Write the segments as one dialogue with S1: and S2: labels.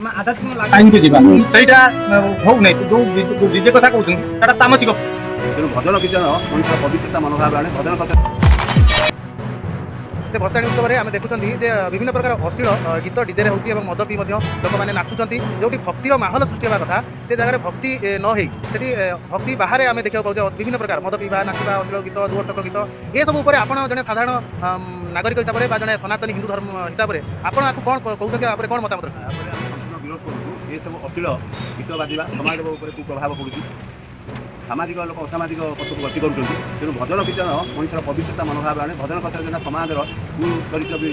S1: काहींकी जीवा सेटा हो नै जो डीजे कथा कहउछन सेटा तामसिक
S2: भजन कीर्तन मनुष्य पवित्रता मनोभाव आने भजन
S3: से भसाणी उत्सव में आम देखुं विभिन्न प्रकार अश्लील गीत डीजे होती मद पी लोक मैंने नाचुंट जो भक्तिर माहौल सृष्टि होगा कथा से जगह भक्ति न होती भक्ति बाहर आम देखा पाचे विभिन्न प्रकार मद पीवा नाचवा अश्लील गीत दुर्टक गीत ये सब आपड़ जड़े साधारण नागरिक हिसाब से जड़े सनातनी हिंदू धर्म हिसाब से आपड़ कौन कहते कौन मतामत
S2: विरोध करूँ ये सब अश्लील गीत बाजा समाज कुप्रभाव पड़ुଛି सामाजिक लोक असामाजिक पक्षक गति कर भजन कीर्तन मनुष्य पवित्रता मनोभाव आने भजन कीर्तन समाज कुचरित्र भी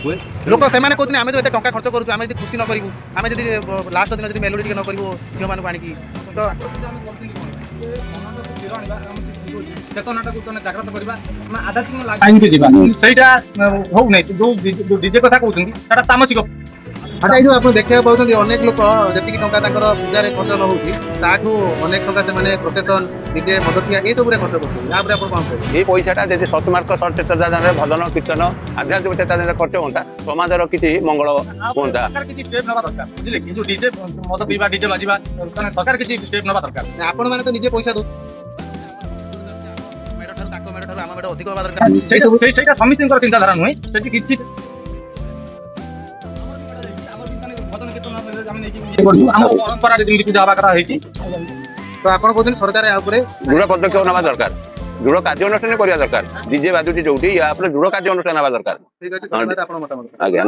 S2: हुए
S3: लोक से कहते आम जो एत टंका खर्च करूँ आम खुशी न करूँ आम जब लास्ट दिन जब मेलोडी न करूँ झील मानक आणिकी तो
S1: जागृत करवा आध्यात्मिक काहींकी जीवा सेटा हो नै जो डीजे कथा कहउछन सेटा तामसिक
S3: अच्छा ये आप देखा पाँच अनेक लोक जी टंका पूजा खर्च न होती अनेक टंका से प्रोटेक्शन डीजे मदतिया ये सब खर्च कर कौन
S2: ये पैसाटा जब सतमार्ग सचेतन भजन कीर्तन आध्यात्मिक चेतना खर्च होता समाजर किसी मंगल होता
S1: जो डीजे मद पीवा डीजे बाजिबा सरकार किसी स्टेप नवा दरकार
S3: आपण मैंने तो निजे पैसा दो अधिक होगा दरकार
S1: समिति चिंताधारा नुहे किसी परंपरा पूजा हवा करा
S3: तो आप सरकार
S2: दृढ़ पदक्षेप ना दरकार दृढ़ कार्यानुष्ठान करवा दरकार डीजे बाजुटी जो दृढ़ कार्यानुष्ठान दरकार
S3: ठीक अच्छे
S2: आज्ञा।